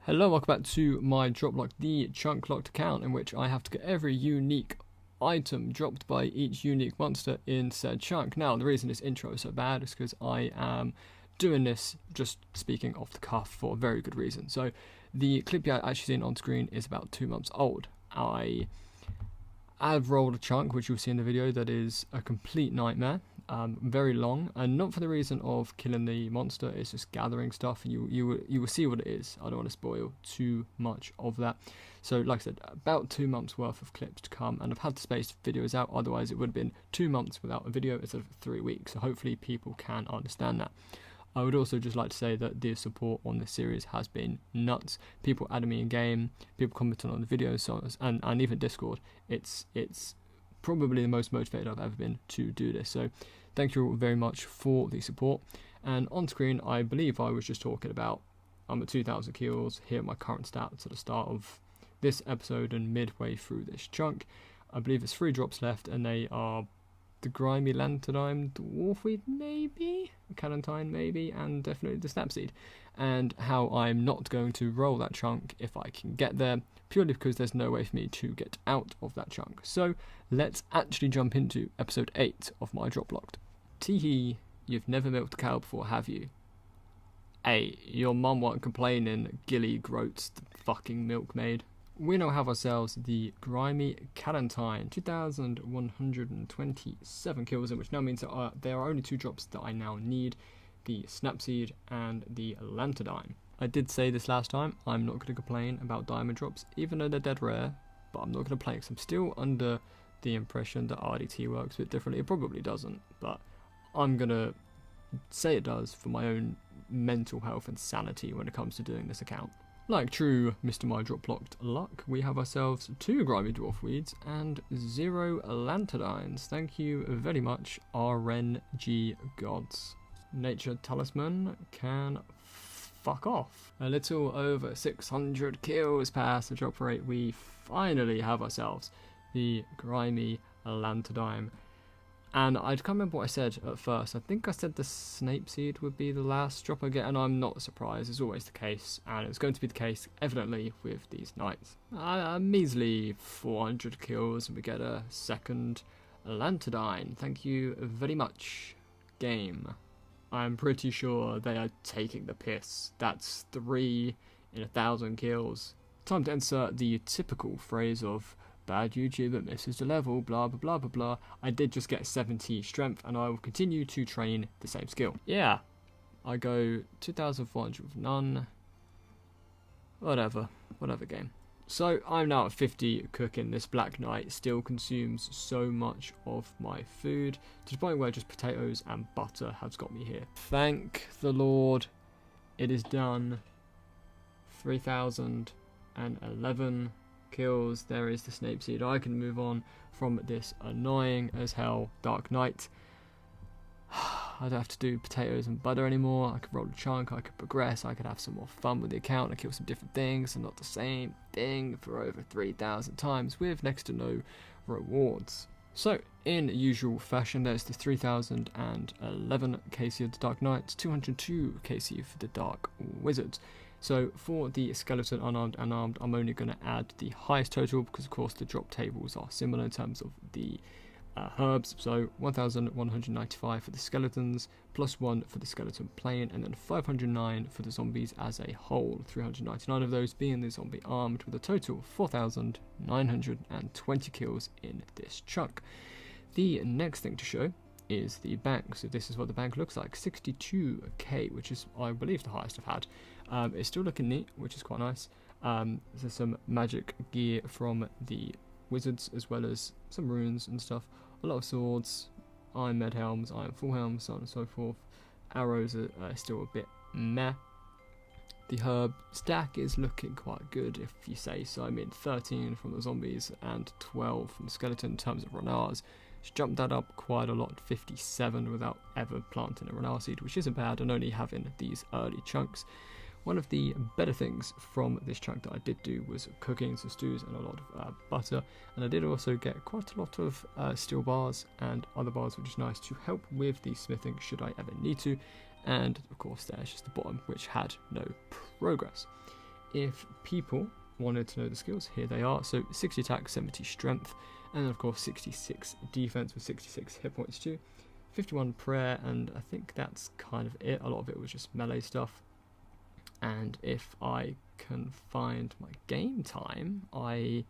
Hello, welcome back to MyDropLocked, the chunk locked account in which I have to get every unique item dropped by each unique monster in said chunk. Now, the reason this intro is so bad is because I am doing this just speaking off the cuff for a very good reason. So, the clip you're actually seeing on screen is about 2 months old. I've rolled a chunk, which you'll see in the video, that is a complete nightmare. Very long, and not for the reason of killing the monster, it's just gathering stuff, and you will see what it is. I don't want to spoil too much of that. So like I said, about 2 months worth of clips to come, and I've had to space videos out, otherwise it would have been 2 months without a video instead of 3 weeks, so hopefully people can understand that. I would also just like to say that the support on this series has been nuts. People adding me in game, people commenting on the videos, and even Discord. It's probably the most motivated I've ever been to do this. So thank you all very much for the support. And on screen, I believe I was just talking about I'm at 2,000 kills. Here are my current stats at the start of this episode and midway through this chunk. I believe it's 3 drops left, and they are the Grimy Lanternine Dwarfweed, maybe? Calentine, maybe? And definitely the Snapseed. And how I'm not going to roll that chunk if I can get there, purely because there's no way for me to get out of that chunk. So let's actually jump into episode 8 of MyDropLocked. Teehee, you've never milked a cow before, have you? Hey, your mum wasn't complaining, Gilly Groats, the fucking milkmaid. We now have ourselves the Grimy Calentine, 2,127 kills in, which now means that there are only 2 drops that I now need, the Snapseed and the Lanternine. I did say this last time, I'm not going to complain about diamond drops, even though they're dead rare, but I'm not going to play because I'm still under the impression that RDT works a bit differently. It probably doesn't, but I'm going to say it does for my own mental health and sanity when it comes to doing this account. Like true Mr. MyDropLocked luck, we have ourselves 2 Grimy Dwarfweeds and 0 Lanternines. Thank you very much, RNG gods. Nature Talisman can fuck off. A little over 600 kills past the drop rate, we finally have ourselves the Grimy Lanternine. And I can't remember what I said at first. I think I said the Snapseed would be the last drop I get, and I'm not surprised. It's always the case, and it's going to be the case, evidently, with these knights. A measly 400 kills, and we get a second Lanternine. Thank you very much, game. I'm pretty sure they are taking the piss. That's 3 in 1,000 kills. Time to insert the typical phrase of bad YouTuber misses the level, blah blah blah blah blah. I did just get 70 strength, and I will continue to train the same skill. Yeah, I go 2,400 with none. Whatever game. So I'm now at 50 cooking. This Black Knight still consumes so much of my food, to the point where just potatoes and butter has got me here. Thank the Lord, it is done. 3,011 kills. There is the Snapseed. I can move on from this annoying as hell Dark Knight. I don't have to do potatoes and butter anymore. I could roll a chunk, I could progress, I could have some more fun with the account and kill some different things, and not the same thing for over 3,000 times with next to no rewards. So, in usual fashion, there's the 3,011 KC of the Dark Knights, 202 KC for the Dark Wizards. So for the skeleton, unarmed and armed, I'm only going to add the highest total, because of course the drop tables are similar in terms of the herbs. So 1,195 for the skeletons, +1 for the skeleton plane, and then 509 for the zombies as a whole, 399 of those being the zombie armed, with a total of 4,920 kills in this chunk. The next thing to show is the bank. So this is what the bank looks like, 62k, which is, I believe, the highest I've had. It's still looking neat, which is quite nice. There's some magic gear from the wizards, as well as some runes and stuff. A lot of swords, iron med helms, iron full helms, so on and so forth. Arrows are still a bit meh. The herb stack is looking quite good, if you say so. I mean, 13 from the zombies and 12 from the skeleton in terms of renars. Just jumped that up quite a lot, 57 without ever planting a renar seed, which isn't bad, and only having these early chunks. One of the better things from this chunk that I did do was cooking some stews and a lot of butter, and I did also get quite a lot of steel bars and other bars, which is nice to help with the smithing should I ever need to. And of course there's just the bottom, which had no progress. if people wanted to know the skills, here they are. So 60 attack, 70 strength, and then of course 66 defense with 66 hit points too. 51 prayer, and I think that's kind of it. A lot of it was just melee stuff. And if I can find my game time, I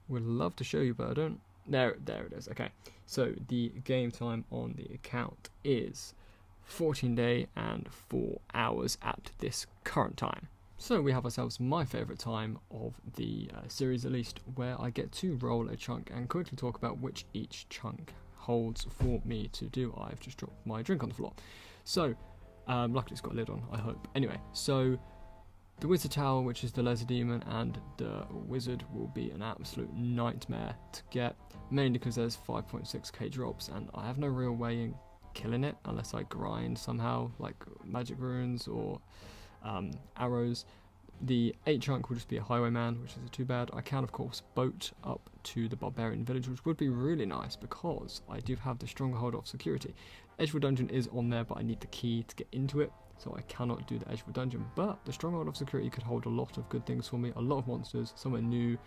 would love to show you, but I don't. There it is. Okay, so the game time on the account is 14 day and 4 hours at this current time. So we have ourselves my favourite time of the series, at least, where I get to roll a chunk and quickly talk about which each chunk holds for me to do. I've just dropped my drink on the floor. So, luckily it's got a lid on, I hope. Anyway, so the Wizard Tower, which is the Laser Demon, and the Wizard will be an absolute nightmare to get, mainly because there's 5.6k drops, and I have no real way in killing it unless I grind somehow, like magic runes or arrows. The 8 chunk will just be a highwayman, which isn't too bad. I can of course boat up to the barbarian village, which would be really nice because I do have the stronghold of security. Edgewood dungeon is on there, but I need the key to get into it, so I cannot do the Edgewood dungeon. But the stronghold of security could hold a lot of good things for me, a lot of monsters, somewhere new,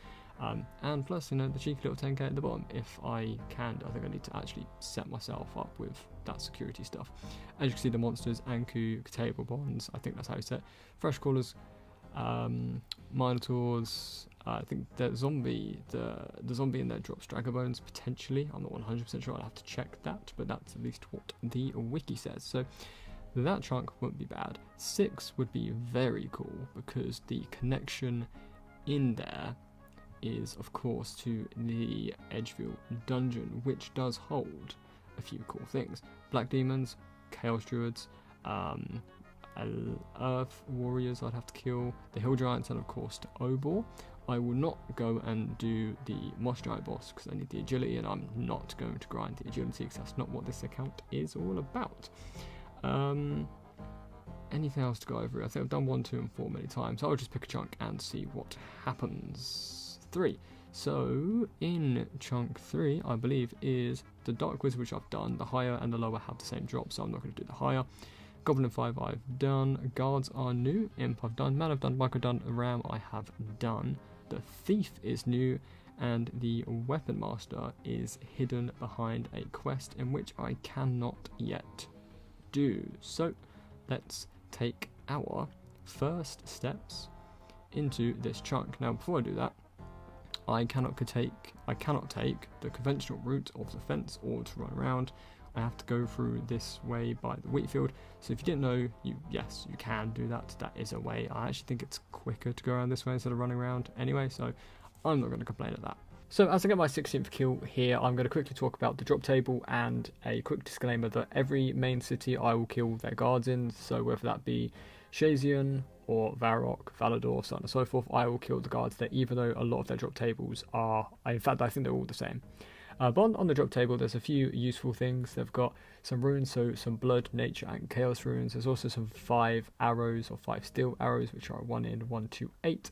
and plus, you know, the cheeky little 10k at the bottom if I can. I think I need to actually set myself up with that security stuff. As you can see, the monsters, Anku, table bonds, I think that's how you set. Fresh crawlers, minotaurs, I think the zombie in there drops dragon bones potentially. I'm not 100% sure, I'll have to check that, but that's at least what the wiki says. So that chunk won't be bad. 6 would be very cool because the connection in there is of course to the Edgefield dungeon, which does hold a few cool things. Black demons, chaos druids, earth warriors I'd have to kill, the hill giants, and of course the obor. I will not go and do the moss giant boss because I need the agility, and I'm not going to grind the agility because that's not what this account is all about. Anything else to go over? I think I've done 1, 2, and 4 many times. I'll just pick a chunk and see what happens. 3. So in chunk 3, I believe, is the Dark Wizard, which I've done. The higher and the lower have the same drop, so I'm not going to do the higher. Goblin 5 I've done. Guards are new. Imp I've done. Man I've done. Micro done. Ram I have done. The Thief is new, and the Weapon Master is hidden behind a quest in which I cannot yet do. So let's take our first steps into this chunk. Now before I do that, I cannot take the conventional route of the fence or to run around. I have to go through this way by the wheat field. So if you didn't know, yes, you can do that. That is a way. I actually think it's quicker to go around this way instead of running around anyway, so I'm not going to complain at that. So as I get my 16th kill here, I'm going to quickly talk about the drop table and a quick disclaimer that every main city I will kill their guards in. So whether that be Shazian or Varrock, Valador, so on and so forth, I will kill the guards there, even though a lot of their drop tables are, in fact, I think they're all the same. But on the drop table, there's a few useful things. They've got some runes, so some blood, nature, and chaos runes. There's also some 5 arrows or 5 steel arrows, which are 1 in, 1, 2, 8.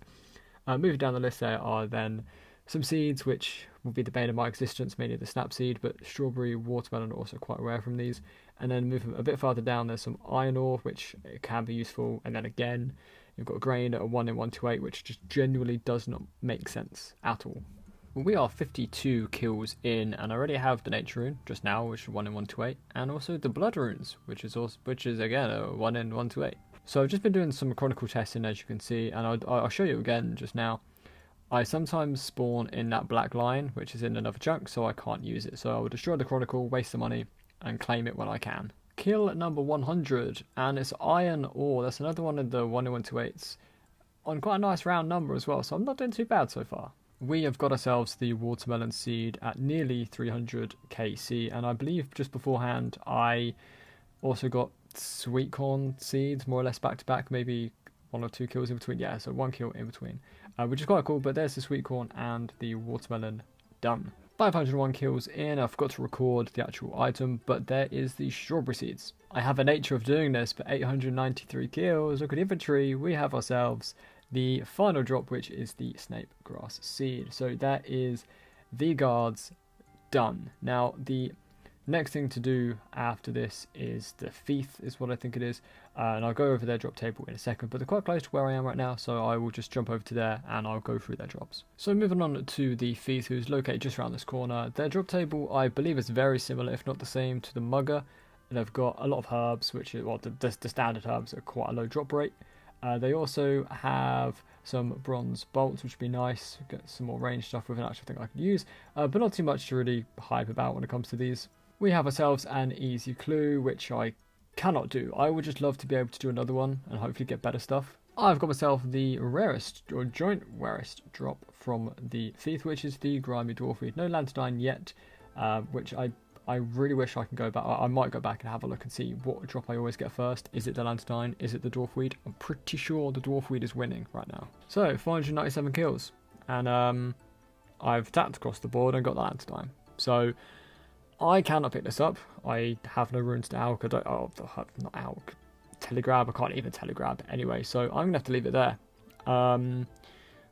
Moving down the list, there are then some seeds, which will be the bane of my existence, mainly the snap seed, but strawberry, watermelon are also quite rare from these. And then moving a bit farther down, there's some iron ore, which can be useful. And then again, you've got grain at a 1 in, 1, 2, 8, which just genuinely does not make sense at all. Well, we are 52 kills in, and I already have the nature rune just now, which is 1 in, 1, 2, 8, and also the blood runes, which is again a 1 in, 1, 2, 8. So I've just been doing some chronicle testing, as you can see, and I'll show you again just now. I sometimes spawn in that black line, which is in another chunk, so I can't use it. So I will destroy the chronicle, waste the money, and claim it when I can. Kill number 100, and it's iron ore. That's another one of the 1 in, 1, 2, 8s on quite a nice round number as well, so I'm not doing too bad so far. We have got ourselves the watermelon seed at nearly 300 KC, and I believe just beforehand I also got sweet corn seeds more or less back to back, maybe 1 or 2 kills in between. Yeah, so 1 kill in between, which is quite cool. But there's the sweet corn and the watermelon done. 501 kills in. I forgot to record the actual item, but there is the strawberry seeds. I have a nature of doing this, but 893 kills. Look at inventory. We have ourselves the final drop, which is the snape grass seed. So that is the guards done. Now the Next thing to do after this is the Thief, is what I think it is, and I'll go over their drop table in a second, but they're quite close to where I am right now, so I will just jump over to there and I'll go through their drops. So moving on to the Thief, who's located just around this corner. Their drop table, I believe, is very similar, if not the same, to the Mugger. They've got a lot of herbs, which is, well, the standard herbs are quite a low drop rate. They also have some bronze bolts, which would be nice, get some more range stuff with an actual thing I could use, but not too much to really hype about when it comes to these. We have ourselves an easy clue, which I cannot do. I would just love to be able to do another one and hopefully get better stuff. I've got myself the rarest, or joint rarest drop from the Thief, which is the Grimy Dwarfweed. No Lanternine yet, which I really wish I can go back. I might go back and have a look and see what drop I always get first. Is it the Lanternine? Is it the Dwarfweed? I'm pretty sure the Dwarfweed is winning right now. So, 497 kills. And I've tapped across the board and got the Lanternine. So, I cannot pick this up. I have no runes to Alk. Not Alk. Telegrab. I can't even Telegrab anyway. So, I'm going to have to leave it there.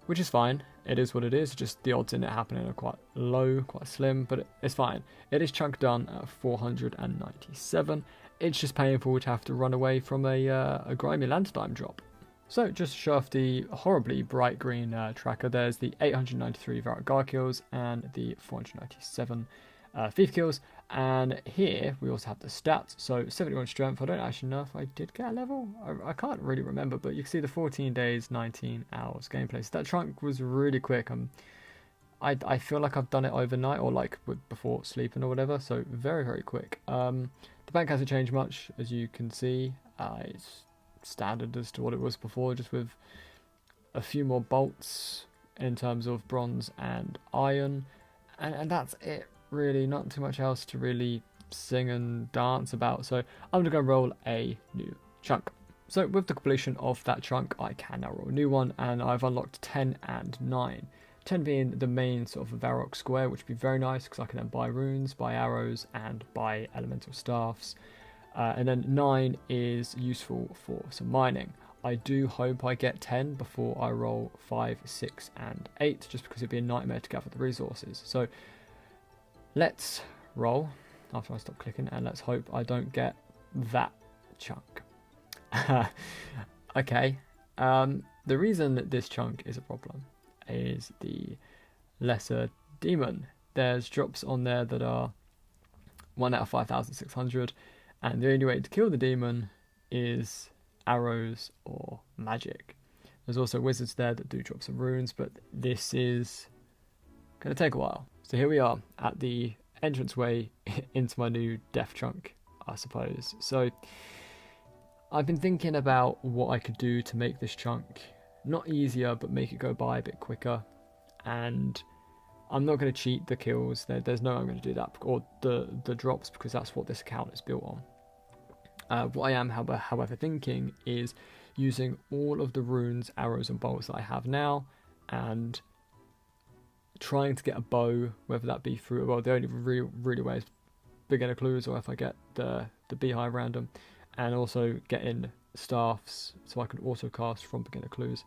Which is fine. It is what it is. Just the odds in it happening are quite low, quite slim, but it's fine. It is chunk done at 497. It's just painful to have to run away from a grimy Lanternine drop. So just to show off the horribly bright green tracker, there's the 893 Varrock Guard kills and the 497 Thief kills. And here we also have the stats. So 71 strength. I don't actually know if I did get a level. I can't really remember, but you can see the 14 days, 19 hours gameplay. So that trunk was really quick. I feel like I've done it overnight or like before sleeping or whatever. So very, very quick. The bank hasn't changed much, as you can see. It's standard as to what it was before, just with a few more bolts in terms of bronze and iron. And that's it. Really, not too much else to really sing and dance about, so I'm gonna go roll a new chunk. So with the completion of that chunk, I can now roll a new one, and I've unlocked 10 and 9. 10 being the main sort of Varrock square, which would be very nice because I can then buy runes, buy arrows, and buy elemental staffs. And then 9 is useful for some mining. I do hope I get 10 before I roll 5, 6, and 8, just because it'd be a nightmare to gather the resources. So let's roll after I stop clicking, and let's hope I don't get that chunk. Okay, the reason that this chunk is a problem is the lesser demon. There's drops on there that are 1 out of 5,600, and the only way to kill the demon is arrows or magic. There's also wizards there that do drop some runes, but this is going to take a while. So here we are at the entranceway into my new death chunk, I suppose. So I've been thinking about what I could do to make this chunk not easier, but make it go by a bit quicker. And I'm not going to cheat the kills. There's no way I'm going to do that, or the drops, because that's what this account is built on. What I am, however, thinking is using all of the runes, arrows, and bolts that I have now, and trying to get a bow, whether that be through, well, the only really way is beginner clues, or if I get the beehive random, and also getting staffs so I can also cast from beginner clues,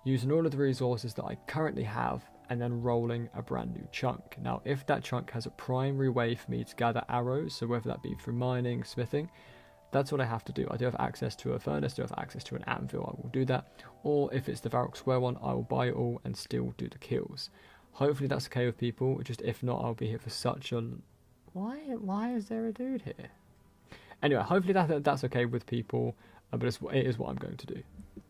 using all of the resources that I currently have, and then rolling a brand new chunk. Now, if that chunk has a primary way for me to gather arrows, so whether that be through mining, smithing, that's what I have to do. I do have access to a furnace, do have access to an anvil, I will do that. Or if it's the Varrock Square one, I will buy it all and still do the kills. Hopefully that's okay with people, just if not, I'll be here for such a... Why is there a dude here? Anyway, hopefully that's okay with people, but it is what I'm going to do.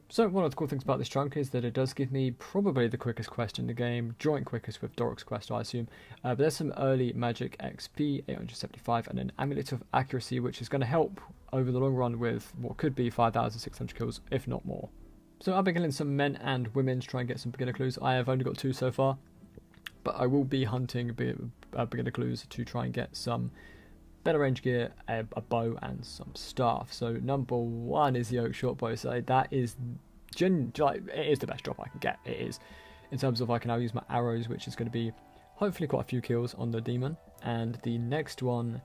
So one of the cool things about this chunk is that it does give me probably the quickest quest in the game, joint quickest with Doric's quest, I assume. But there's some early magic XP, 875, and an amulet of accuracy, which is going to help over the long run with what could be 5,600 kills, if not more. So I've been killing some men and women to try and get some beginner clues. I have only got 2 so far, but I will be hunting beginner clues to try and get some better range gear, a bow, and some staff. So number 1 is the oak short bow. So that is it is the best drop I can get. It is, in terms of I can now use my arrows, which is going to be hopefully quite a few kills on the demon. And the next one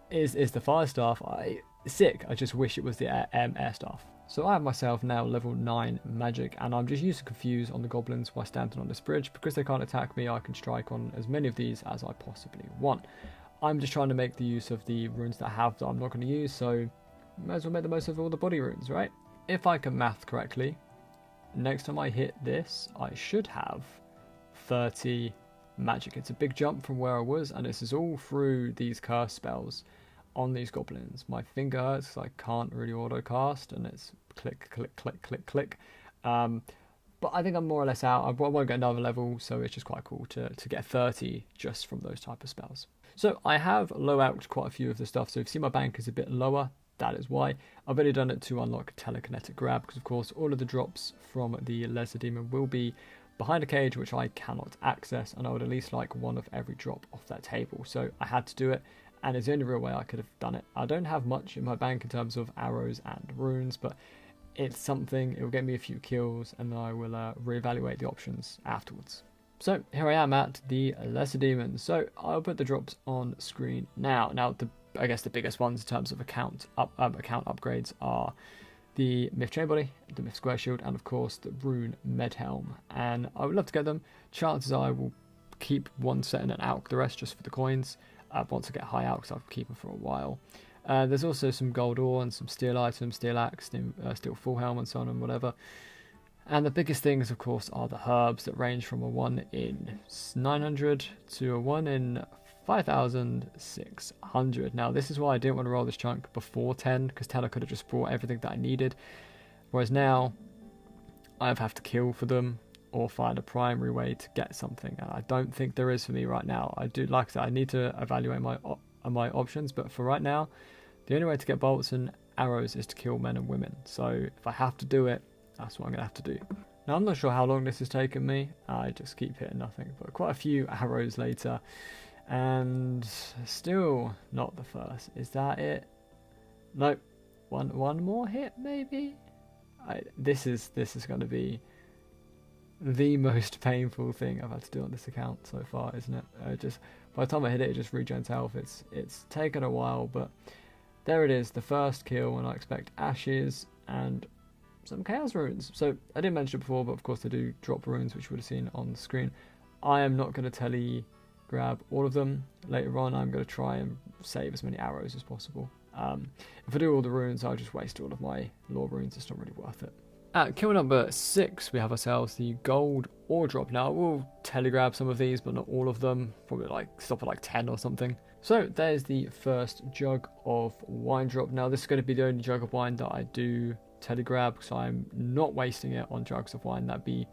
is the fire staff. Sick. I just wish it was the air staff. So I have myself now level 9 magic, and I'm just using Confuse on the goblins while standing on this bridge. Because they can't attack me, I can strike on as many of these as I possibly want. I'm just trying to make the use of the runes that I have that I'm not going to use, so may as well make the most of all the body runes, right? If I can math correctly, next time I hit this, I should have 30 magic. It's a big jump from where I was, and this is all through these curse spells on these goblins. My finger hurts because I can't really auto cast, and it's click, click, click, click, click. But I think I'm more or less out. I won't get another level, so it's just quite cool to get 30 just from those type of spells. So I have low-out'd quite a few of the stuff, so if you see my bank is a bit lower, that is why. I've only done it to unlock telekinetic grab, because of course all of the drops from the Lesser Demon will be behind a cage which I cannot access, and I would at least like one of every drop off that table, so I had to do it, and it's the only real way I could have done it. I don't have much in my bank in terms of arrows and runes, but it's something. It will get me a few kills, and then I will reevaluate the options afterwards. So here I am at the Lesser Demon. So I'll put the drops on screen now. Now, I guess the biggest ones in terms of account upgrades are the Myth Chainbody, the Myth Square Shield, and of course the Rune Med Helm. And I would love to get them. Chances are I will keep one set and out the rest just for the coins. Once I get high out, because I'll keep them for a while. There's also some gold ore and some steel items, steel axe, steel full helm, and so on and whatever. And the biggest things, of course, are the herbs that range from a 1 in 900 to a 1 in 5,600. Now, this is why I didn't want to roll this chunk before 10, because 10 I could have just brought everything that I needed. Whereas now, I have to kill for them or find a primary way to get something. And I don't think there is for me right now. I do, like I said, I need to evaluate my options, but for right now, the only way to get bolts and arrows is to kill men and women. So if I have to do it, that's what I'm gonna have to do. Now, I'm not sure how long this has taken me. I just keep hitting nothing, but quite a few arrows later, and still not the first. Is that it? Nope. One more hit maybe. This is going to be the most painful thing I've had to do on this account so far, isn't it? Just by the time I hit it, it just regens health. It's taken a while, but there it is, the first kill, and I expect ashes and some chaos runes. So I didn't mention it before, but of course they do drop runes, which you would have seen on the screen. I am not going to grab all of them. Later on, I'm going to try and save as many arrows as possible. If I do all the runes, I'll just waste all of my lore runes. It's not really worth it. At kill number 6, we have ourselves the gold ore drop. Now, we'll telegrab some of these, but not all of them. Probably stop at 10 or something. So there's the first jug of wine drop. Now, this is going to be the only jug of wine that I do telegrab, because I'm not wasting it on jugs of wine. That'd be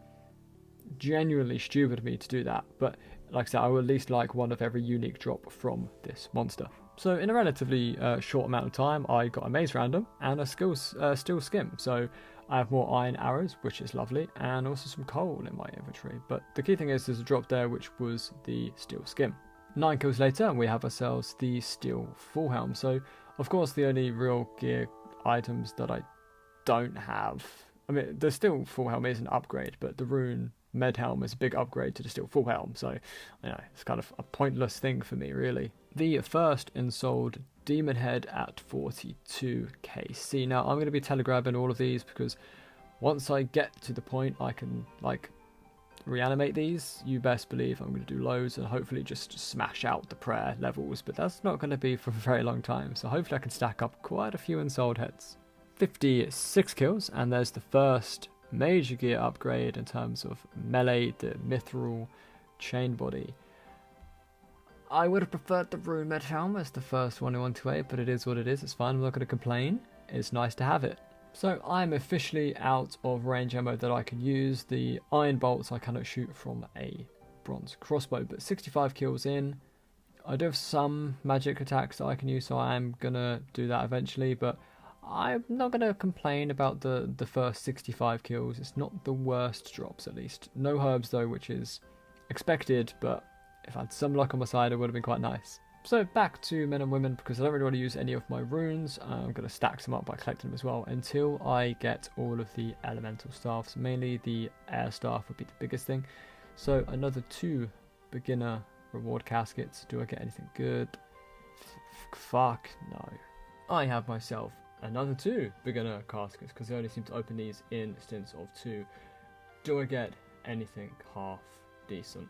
genuinely stupid of me to do that. But like I said, I will at least like one of every unique drop from this monster. So in a relatively short amount of time, I got a maze random and a steel skim. So I have more iron arrows, which is lovely, and also some coal in my inventory. But the key thing is there's a drop there, which was the steel skim. 9 kills later, and we have ourselves the steel full helm. So of course the only real gear items that I don't have, I mean, the steel full helm is an upgrade, but the rune med helm is a big upgrade to the steel full helm, so it's kind of a pointless thing for me, really. The first ensouled demon head at 42 KC. Now I'm going to be telegrabbing all of these, because once I get to the point I can reanimate these, you best believe I'm going to do loads and hopefully just smash out the prayer levels, but that's not going to be for a very long time, so hopefully I can stack up quite a few ensouled heads. 56 kills, and there's the first major gear upgrade in terms of melee, the mithril chain body. I would have preferred the rune med helm as the first one in 128, but it is what it is. It's fine, I'm not going to complain. It's nice to have it. So I'm officially out of range ammo that I can use. The iron bolts I cannot shoot from a bronze crossbow, but 65 kills in. I do have some magic attacks that I can use, so I am going to do that eventually, but I'm not going to complain about the first 65 kills. It's not the worst drops, at least. No herbs, though, which is expected, but if I had some luck on my side, it would have been quite nice. So back to men and women, because I don't really want to use any of my runes. I'm going to stack some up by collecting them as well until I get all of the elemental staffs. Mainly the air staff would be the biggest thing. So another 2 beginner reward caskets. Do I get anything good? Fuck no. I have myself another 2 beginner caskets, because I only seem to open these in stints of 2. Do I get anything half decent?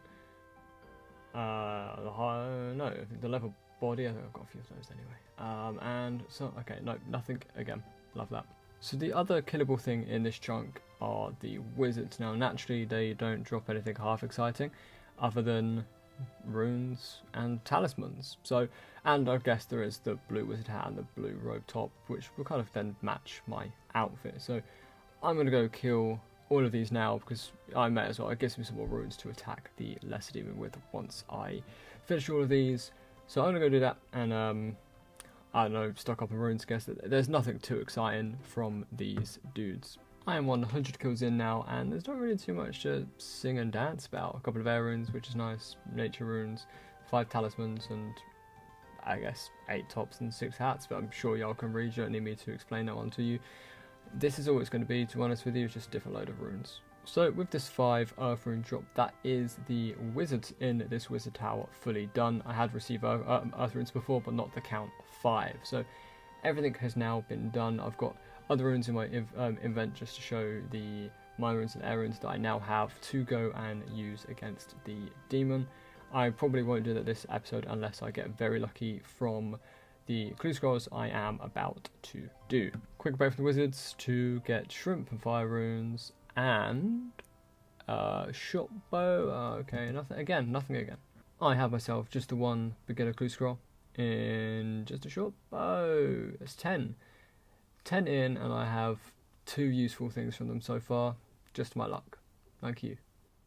No, the level body. I think I've got a few of those anyway. And so, okay, no, nothing again. Love that. So the other killable thing in this chunk are the wizards. Now, naturally, they don't drop anything half exciting, other than runes and talismans. So, and I guess there is the blue wizard hat and the blue robe top, which will kind of then match my outfit. So, I'm gonna go kill all of these now because I may as well. It gives me some more runes to attack the lesser demon with once I finish all of these. So I'm gonna go do that and I don't know, stock up on runes. I guess there's nothing too exciting from these dudes. I am 100 kills in now, and there's not really too much to sing and dance about. A couple of air runes, which is nice, nature runes, 5 talismans, and I guess 8 tops and 6 hats, but I'm sure y'all can read. You don't need me to explain that one to you. This is all it's going to be, to be honest with you, it's just a different load of runes. So with this 5 earth rune drop, that is the wizards in this wizard tower fully done. I had received earth runes before, but not the count of 5. So everything has now been done. I've got other runes in my invent just to show the mine runes and air runes that I now have to go and use against the demon. I probably won't do that this episode unless I get very lucky from the clue scrolls I am about to do. Quick break from the wizards to get shrimp and fire runes and shot bow. Okay, nothing again. I have myself just the one beginner clue scroll in just a short bow. It's 10 in, and I have 2 useful things from them so far. Just my luck. Thank you.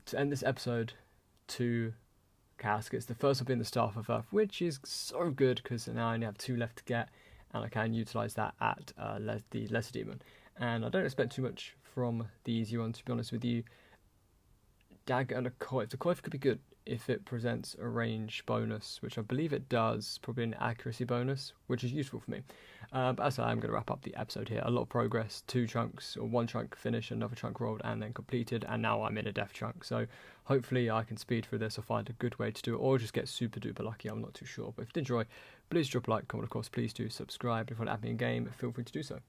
To end this episode, 2 caskets. The first will be in the Staff of Earth, which is so good because now I only have 2 left to get, and I can utilise that at the Lesser Demon. And I don't expect too much from the easy one, to be honest with you. Dagger and a coif. The coif could be good if it presents a range bonus, which I believe it does, probably an accuracy bonus, which is useful for me. But as I am going to wrap up the episode here. A lot of progress, 2 chunks, or 1 chunk finished, another chunk rolled, and then completed, and now I'm in a death chunk. So hopefully I can speed through this or find a good way to do it, or just get super duper lucky, I'm not too sure. But if you did enjoy, please drop a like, comment, of course, please do subscribe. If you want to add me in game, feel free to do so.